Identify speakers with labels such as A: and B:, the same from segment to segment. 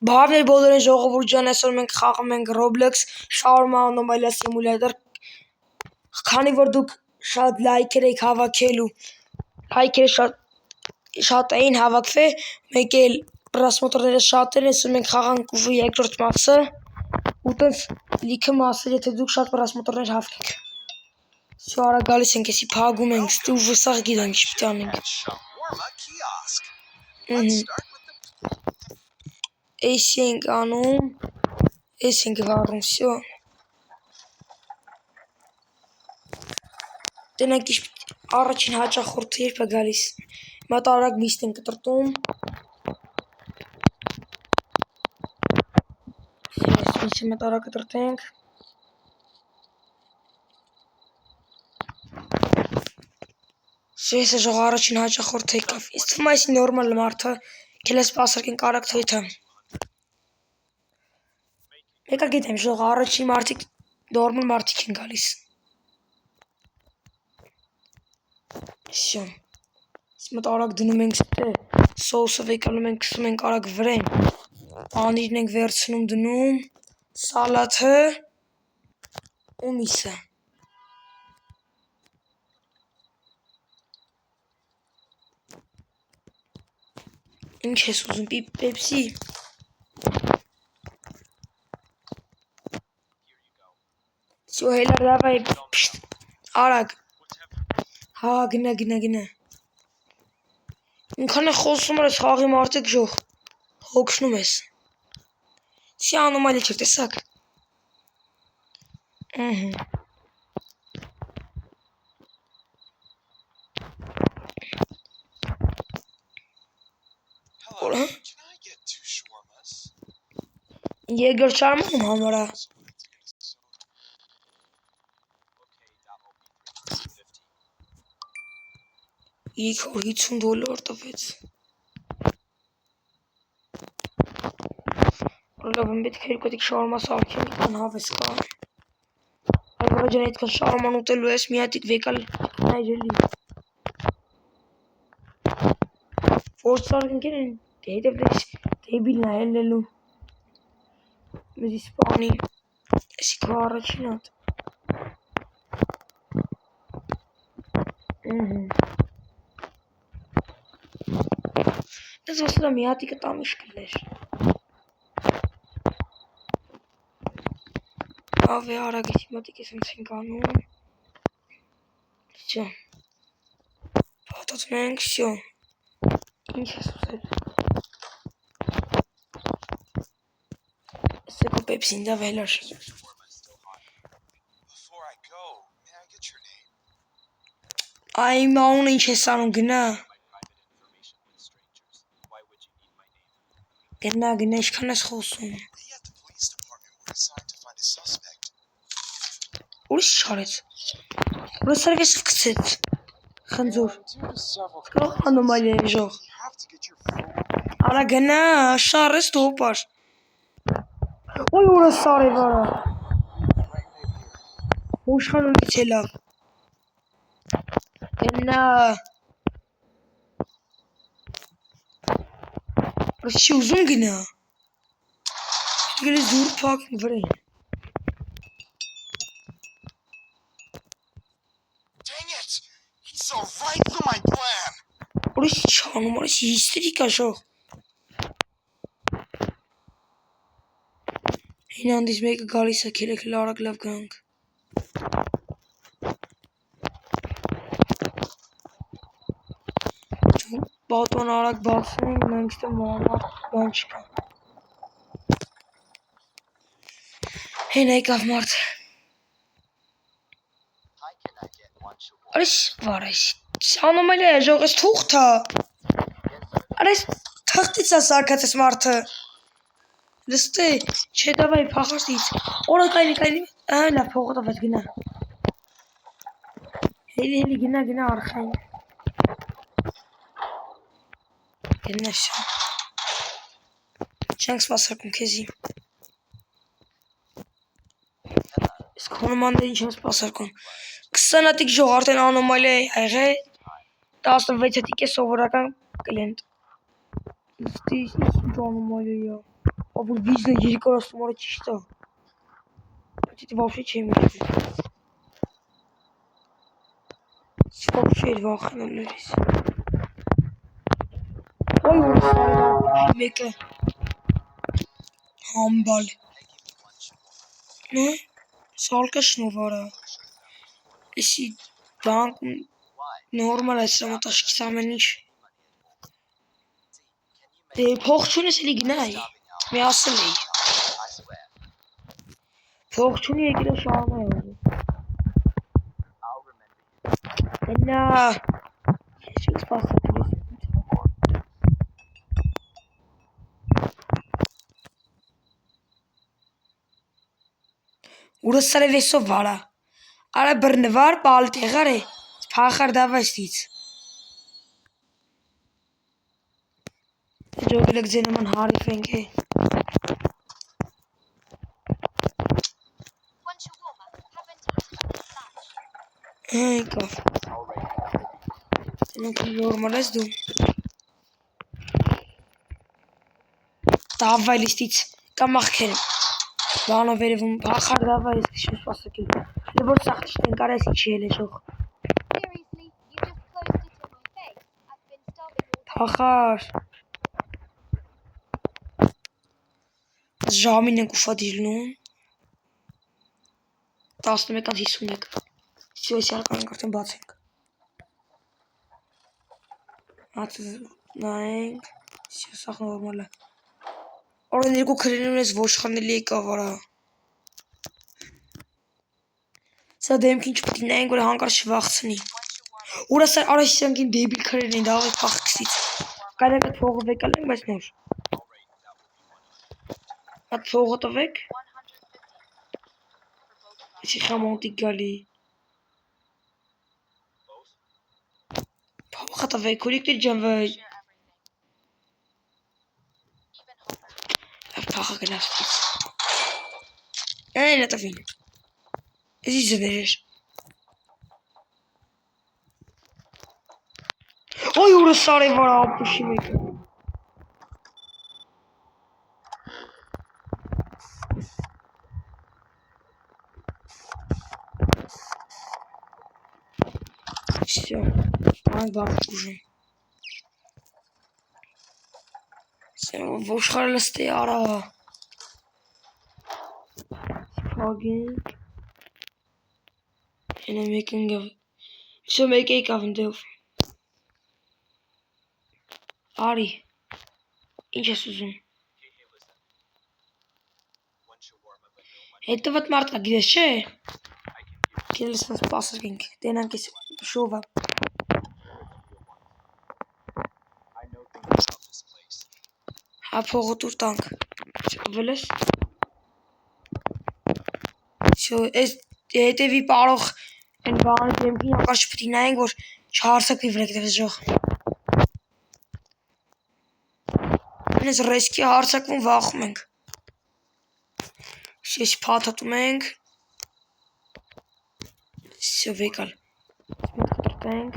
A: Բարև բոլորին ժողովուրդ ջան, այսօր մենք խաղում ենք Roblox Shawarma Anomalia Simulator։ Քանի որ դուք շատ լայքեր եք հավաքել ու լայքերը շատ էին հավաքվել, մեկ էլ պրասմոտրները շատեր են, այսօր մենք խաղանք ու երկրորդ մասը ու տենց լիքը մասեր, եթե դուք շատ պրասմոտրներ հավաքեք։ Всё, արա գալիս ենք, էսի փագում ենք, ստու վսախ գիտենք ինչ պիտի անենք։ Էսի ենք անում, էս ենք վառում, всё։ Տնենք առաջին հաճախորդը երբ է գալիս։ Հիմա տարակ միստ ենք կտրտում։ Ես հիմա տարակ կտրտենք։ Ես ժող առաջին հաճախորդը եկավ։ Ինձ թվում է այսի նորմալ մարդը, քելես սպասարկենք արագ թույթը։ Եկա գիտեմ, ժող առաջին մարդիկ նորմալ մարդիկ են գալիս։ Всё։ Հիմա տարակ դնում ենք ստե, սոուսը վեկանում ենք, քսում ենք արագ վրեն, պանիրն ենք վերցնում դնում, սալաթը ու միսը։ Ինչ ես ուզում, պեպսի։ Всё, հելա давай, արագ։ Հա, գնա։ Ինքան է խոսում ես խաղի մարդիկ ժող, հոգնում ես։ Սի անոմալի չէ, տեսակ։ Երկրորդ շարմում համարա։ $50 տվեց։ Լավ, պետք է երկու շարմա սարքենք, կան հավես կա։ Այգորա ջան, այդքան շարման ուտելու ես, մի հատիկ վեկալ նայրելի։ Որ սարքենք են, հետև դես դեբիլն է հելնելու։ Մեզ իսպանի, էսի քո առաջին հատ։ Դες վասլա մի հատիկը տամիշ կլեր։ Ավե արագ էսի մատիկ ես ընց ենք անում։ Всё։ Պատոտում ենք, всё։ Ինչ ես ուզել։ Սեկո պեպսին դա վելար։ Այ մաուն ինչ ես անում, գնա։ Գնա, ինչքան ես խոսում։ Ուրիշ չարեց։ Ուրը սարվեսով կցեց։ Խնձոր։ Կող անոմալիա է ժող։ Արա գնա, շարես տոպար։ Ոյ ուրը սար է վարա։ Ուշխանունից է լավ։ Գնա։ Ուրս չի ուզում գնա։ Գլի զուր պակ վրեն։ Ուրս չանում, ուրս հիստերիկա ժող։ Հին անդիս մեկը գալիս է, կելեք լարակ լավ գանք։ Բատոն արագ բացնենք, մենք ստեմ մամար բան չկա։ Հեն եկավ մարդ։ Արես վարես, անոմալիա է ժող, ես թուղթա։ Արես թղթից է սարկած ես մարդը։ Լստե, չէ դավայ պախաստից, օրը կայնի, լավ փողոտ ավետ գնա։ Հելի գնա արխային։ Գնա շա։ Չանք սպասարկում կեզի։ Ես կոնոմաններ ինչ եմ սպասարկում։ 20 հատիկ ժող արդեն անոմալիա է այղե, 16 հատիկ է սովորական կլենտ։ Ստի ինչ անոմալիա է։ Ով վիզը երկու ասումորը ճիշտ է։ Բայց դե вообще չեմ ուզում։ Вообще վախենում ես։ Ոյ ու մեկը համբալ։ Նե սալկը շնորհարը։ Էսի բանկ նորմալ է սամտաշկի ամեն ինչ։ Դե փող չունես էլի գնայ։ Մի ասել էի։ Փող չունի եկել շարմա է ուզում։ Նա Ինչ սպասել։ Урысare весов вара. Ара брнвар палтегаре. Փախար դավաստից։ Ջոկլեք ձենման հարիվ ենք է։ Կավ։ Նոք նորմալ ես դու։ Դավայլիստից կամ աղքեր։ Բանով վերևում փախար դավայլիստից շուտ սպասակել։ Դե որ սախտիշտեն կարես իչի էլ էշող։ Փախար։ Ժամին ենք ուշադիրնում 11:51 Սյոսի արկան արդեն բաց ենք նայենք սյոսախ նորմալ է Օրեն երկու քրենում ես ոշխանելի եկա վարա Սա դեմքին չպետի նայենք որ հանկար չվախցնի Ուրասար արասյանքին դեբիլ քրեն են դաղ է պախքսից Կարեք այդ փողը վեկալ ենք բայց նոր Այդ փողը տվեք Եսի խամոնտիկ գալի Փողը տվեք, հորիկտիր ջանվայ Փախը գնավստից Այն ատավին Եսի զներ Ոյ ուրը սար է վարա ապուշի մեկը Всё, անք բաղ ուժեմ Ոշխարը լստե արա Սպագենք Ենը մեկ ընգավ Всё մեկ եկավ ընդեով Արի Ինչ ես ուզում Հետո վատ մարդկա գիրես չէ Կելես ոնց պասր գենք Տենանք ես շովա Հա փողը տուր տանք Չկվել ես Всё ես հետևի պարող Են բանը դեմքին անկար չպտի նայենք որ չհարսակվի վրեք դեպս ժող Ես ռեսկի հարցակվում վախում ենք Ես պաթատում ենք Всё վեկալ Մետկտրտենք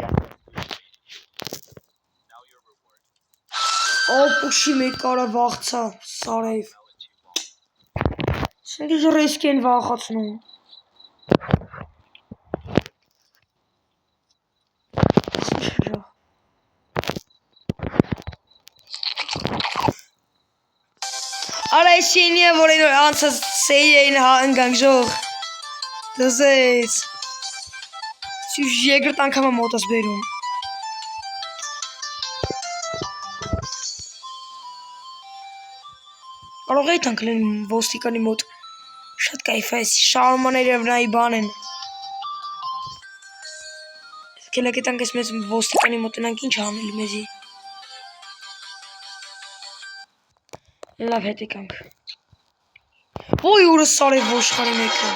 A: Ապուշի մեկ կարա վաղցա Սարև Սենք իժ ռեսկի են վախացնում Արա ես շենի է որ են անցած սեյ էին ընգանք ժող Դզեց Սյուժ եգրտ անգամը մոտս բերում Կարող էի տանքլեն ոստիկանի մոտ Շատ կայֆ է շարմաներ եվնայի բան են Կելակ էտանք ես մեզ ոստիկանի մոտ ընանք ինչ հանել մեզի Լավ հետ եկանք Ոյ ուրը սար է ոշխարի մեկը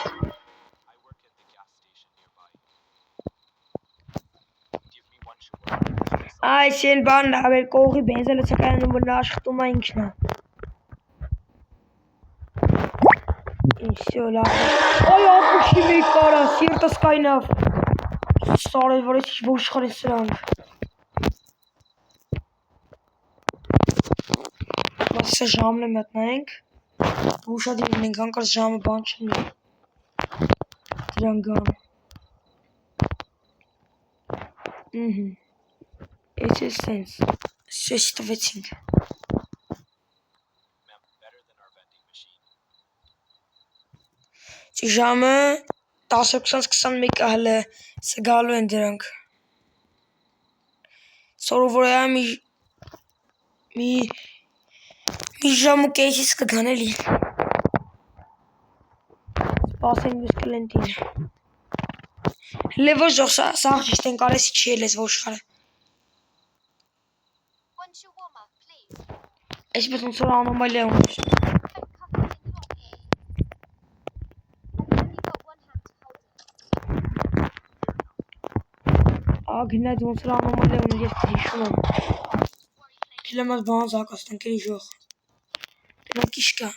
A: Այս են բանն ավեր կողի բենզելը ցակայանում որ նա աշխատում է ինքն է Всё, լավ Այ ապուշի մեկ կարա, սիրտս կայնավ Սար է որ ես ինչ ոշխար են սրանք Բայց սա ժամն է մտնայենք Ուշադիր ենք հանկարծ ժամը բան չլինի։ Դրան գան։ It's a sense. Շեշտ տվեցինք։ Ժամը 10:21 հələ սգալու են դրանք։ Սովորաբար մի ժամ ու կեսից կգան էլի։ Սպասենք մյուս կլենտին։ Հələ ոչ սաղ ճիշտ են կարեսի չի էլ ես ոշխարը։ Այսպես ոնց որ անոմալիա ունես։ Ագնադ ոնց որ անոմալիա ունես ես հիշում եմ։ Դիլեմաս բան զակաստանք էլի ժող։ Դրանք իշ կա։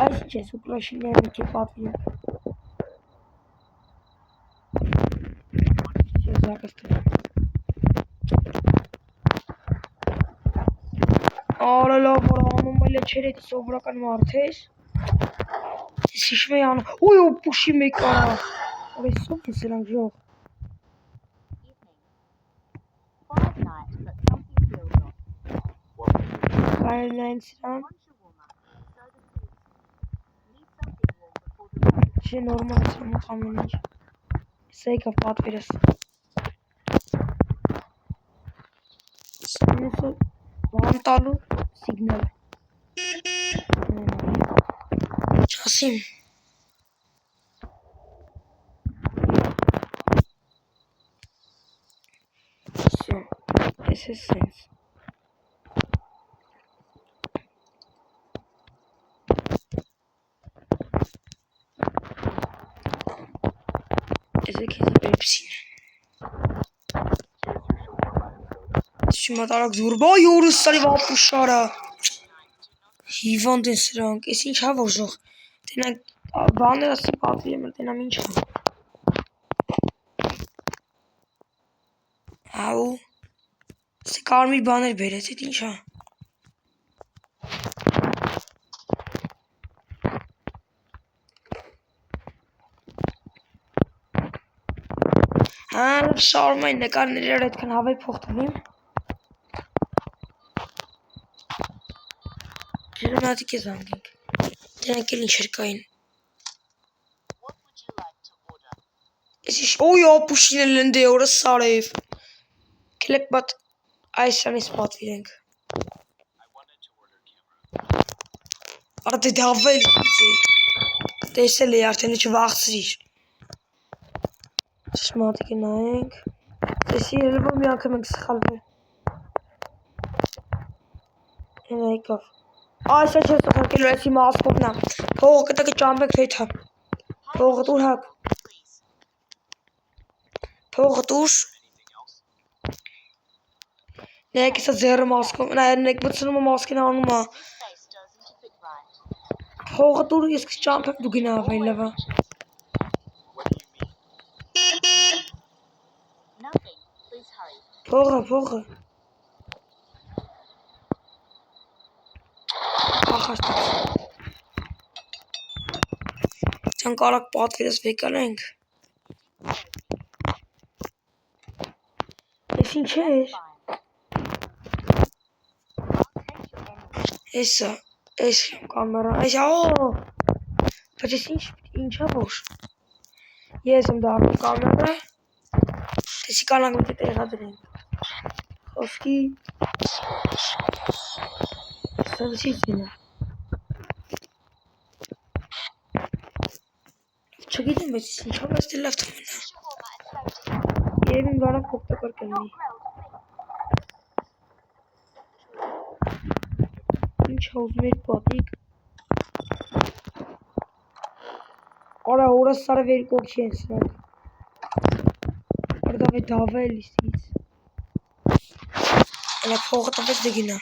A: Այս չէ, սուպրաշիլները մի կեպ պատվի ենք։ Արա լավ, որ անոմալիա չեր էդի սովորական մարդ ես։ Ես հիշում էի ոյ պուշի մեկ արա։ Որ ես սով են սրանք ժող։ Կարելն այն սրան։ Չէ նորմալ սրանք ամեն ինչ։ Սա եկավ պատվերս։ Սնուսը բան տալու սիգնալ։ Չասիմ։ Всё, this is sense. Ezek hepsini. Şimdi atarak zurba yiyoruz seni vapuşlara. Hivand են սրանք, ես ինչ հա որ ժող, տենակ բաներ ասի պատվի եմ, տենամ ինչ հա։ Հաու, սի կարմիր բաներ բերեց, էդ ինչ հա։ Հա, շարում այն նկարներ էր այդքան հավայ փոխտվիմ։ Ջերմատիկ է զանգենք, տենակ էլ ինչեր կային։ Ես ինչ, ոյ ապուշին էլ ընդ է օրը սարև։ Կելեք բատ այս սանից պատվիրենք։ Արա դե դավել է, տեսել է արդեն չվաղցրիր։ Շշմատիկ է նայենք, տեսի երևով մի անգամ ենք սխալվել։ Հենա եկավ։ Այսա չես սխարկելու էսի մասկովնա, փողը կտակը ճամբեք թեյթա, փողը տուր հակ, փողը տուր, նեկ իսա ձերը մասկով, նեկ բծնում է մասկին անում է, փողը տուր ես կս ճամբեք դու գինա ավայլավա։ Փողը ախաստաց Չան կարակ պատվիրս վեկանենք Ես ինչ էր Էսա Էս կամերա Այս Բայց ես ինչ որ Ես եմ դարում կամերա Տեսի կանանք մի տեղադրենք Խոսքի Սվսից գինա Չգիտեմ, բայց ինչով ես դե լավ թվում նա Երև իմ բանակ հոգտակար կլնի Ինչ հոզում էր պատիկ Արա օրս սարը վերկող չեն սրանք Արդավ է դավա է լիսից Ելա փողը տվեց դգինա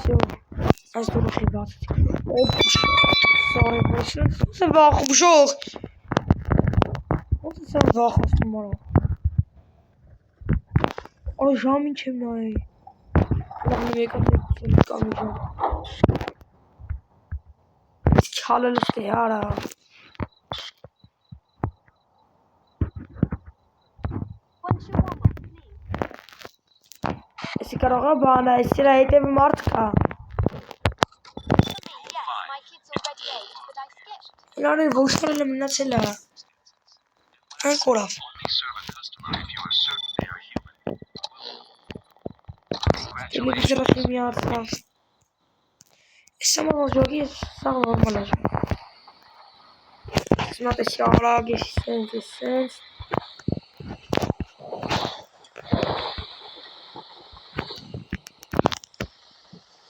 A: Всё, այս դուրս է բացեցի Սարը Sen wacht op zorg. Wat is een wacht op tomorrow? Oh, Jamin'cim nou. Lan ne kan ik kan. Çalın işte yara. Esse caravana, esse aí teve marca. Lá nem vou estar na minha cela. Ancora. Ele vai ser assim minha arma. Essa é uma jogo e só uma malha. Se mata esse aura, que sente.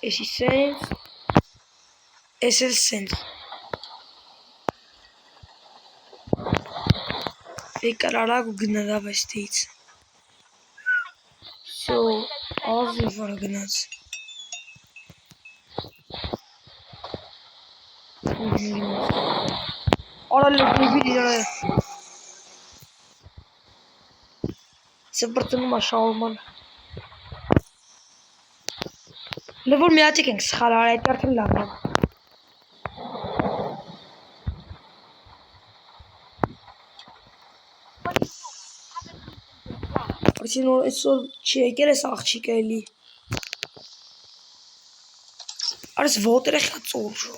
A: Esse sente. Esse sente. Fica lá com nada vestido. So, all for gnads. Ora le video. Seperti numa shawarma. Level me atacking schala right there till lava. Sino isso chegar essa artiga ali. Alles water gaat zo of zo.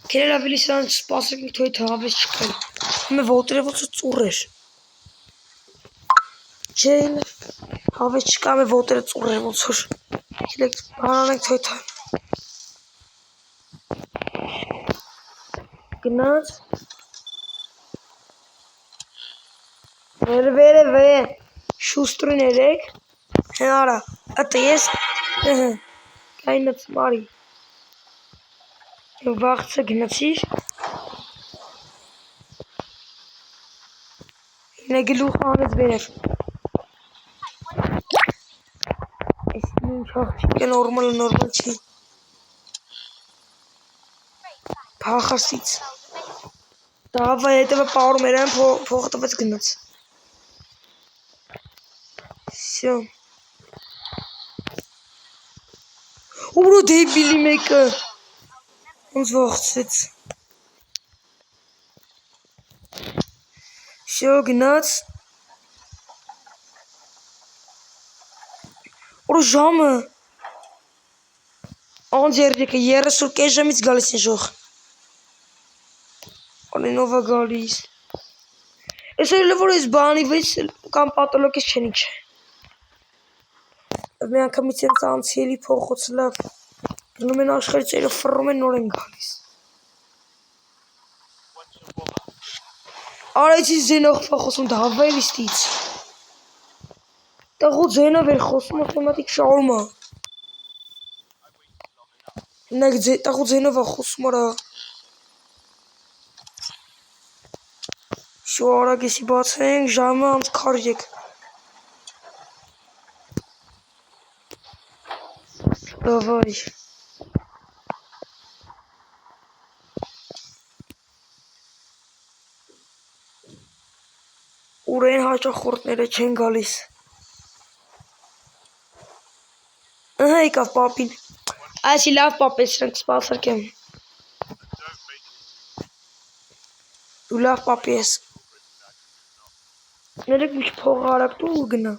A: Kijk, wil je zo'n spassen met het hebben. Mijn water wordt zo zoerig. Jane, habe ich gar mit water zo zoerig. Kijk, waarom ik het heb. Genad. Ver. Schuster in Erik. Ja, het is. Kijk, dat is Mari. Wacht, zeg net zie. Nee, genoeg aan het werk. Is niet zo normaal zie. Pachas iets. Daar waar je het hebben power meer en volgt op het genut. Zo. Hoe bro, die Billy maken. Ons wacht zit. Zo, genut. Oh, jammer. Onzer de carrière sur que jamais de galis em jogo. Olha nova galis. Esse level is bani, vês? Campo lo que cheninche. Minha camisa aan selie voor Godslav. Nu ben ik schrijft ze voor en nog galis. Alles is zin nog van Gods daar wel is iets. Dat goed zijn weer Gods maar ik shawarma. Nee, dat goed zijn van Gods maar. Shawarma किसी बात से जामा हम खारिक. Давай. Ուրեն հաճախորդները չեն գալիս։ Ահա եկավ պապին։ Այսի լավ պապ ես, սրանք սպասարկեմ։ Դու լավ պապ ես։ Ներեք մի փող արակ դու ու գնա։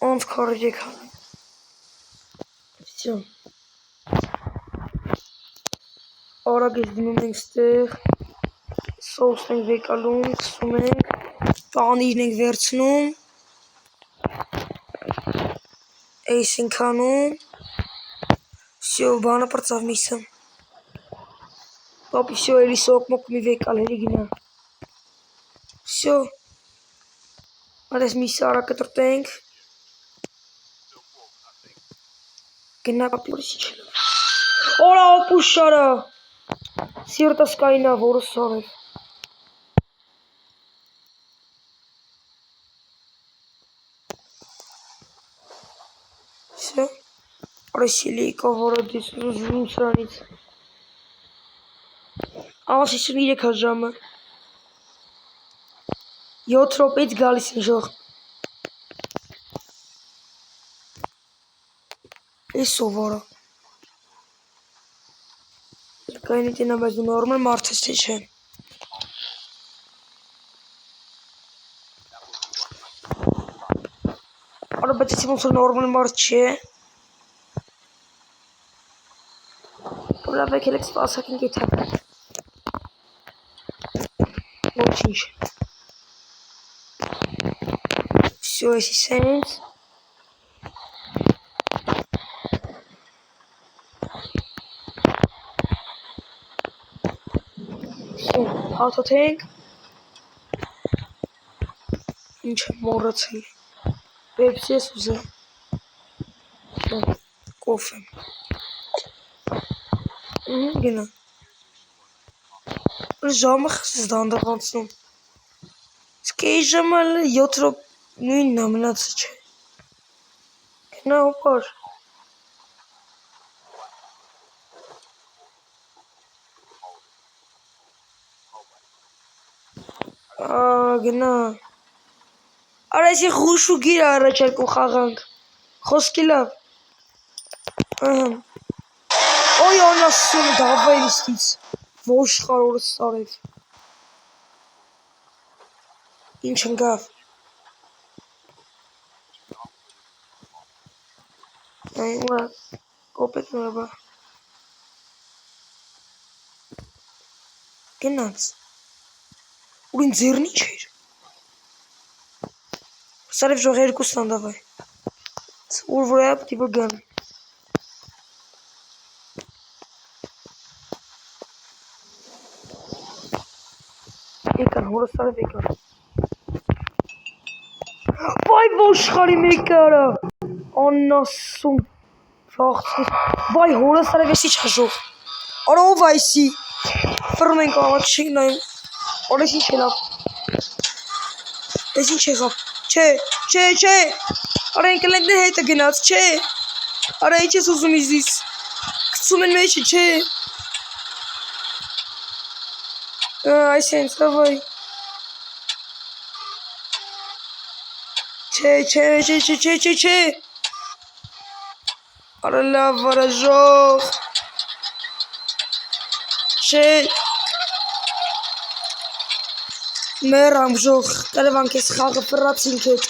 A: Անց քարեք։ Всё։ Արագ ես դնում ենք ստեղ։ Սոուսն ենք վեկալում, կսում ենք, պանիրն ենք վերցնում, էյս ենք անում, всё, բանը պրծավ միսը, պապի всё, էլի սոկ մոկ մի վեկալ էլի գինա, всё, արես միսը արագ կտրտենք, գնա պապի որս իչ է, օրա ապուշարը, սիրտս կայնա, որս սարև, всё, Արեսիլիկա, որոդից ուզում սրանից։ Ամաս 53 ժամը։ 7 րոպեից գալիս են ժող։ Էս սովորը։ Կայնի տենա, բայց դու նորմալ մարդ ես, թե չէ։ Արա, բայց ես ոնց որ նորմալ մարդ չէ։ Լավ եկել եք սպասակին գեթակ։ Ոչինչ։ Всё, если сенс. Всё, հաթոթենք։ Ինչ եմ մոռացել։ Պեպսի ես ուզել։ Կոֆե։ Գնա։ Ժամը խսես դանդաղ անցնում։ Իսկ էի ժամը 7 րոպե նույնն է մնացը չէ։ Գնա ուպար։ Գնա։ Արա այսի խուշու գիր առաջարկում խաղանք։ Խոսքի լավ։ Ոյ անասուն դավայր իստից։ Ոշխար օրս սարև։ Ինչ ընգավ։ Այմա կոպետ նորբա։ Գնաց։ Ուրին ձերնի չէր։ Սարև ժող երկուսն անդավայ։ Ուր որ է պտի որ գան։ Եկան, հորը սարև եկան։ Վայ ոշխարի մեկը արա։ Անասում։ Վաղցիր։ Վայ հորը սարև եսի չաժող։ Արա ով այսի։ Վրում ենք աղաց չի նայում։ Արա ես ինչ է լավ։ Ես ինչ եղավ։ Չէ։ Արա ինքել ենք հետը գնաց, չէ։ Արա ինչ ես ուզում իզիս։ Կծում են մեջը, չէ։ Այս ենց, դավայ։ Չէ։ Արա լավ, արա ժող։ Չէ։ Մերամ ժող, տերևանք ես խաղը պրացինք հետ։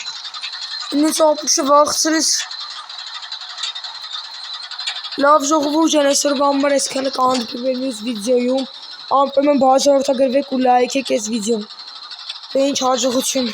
A: Ինուց ապուշը վաղցրես։ Լավ ժողովուրդ ջան, այսօր բամբար ես քանը կանդպիվել մյուս վիդեոյում, անպայման բաժանորդագրվեք ու լայքեք այս վիդեոն։ Դե ինչ հաջողություն։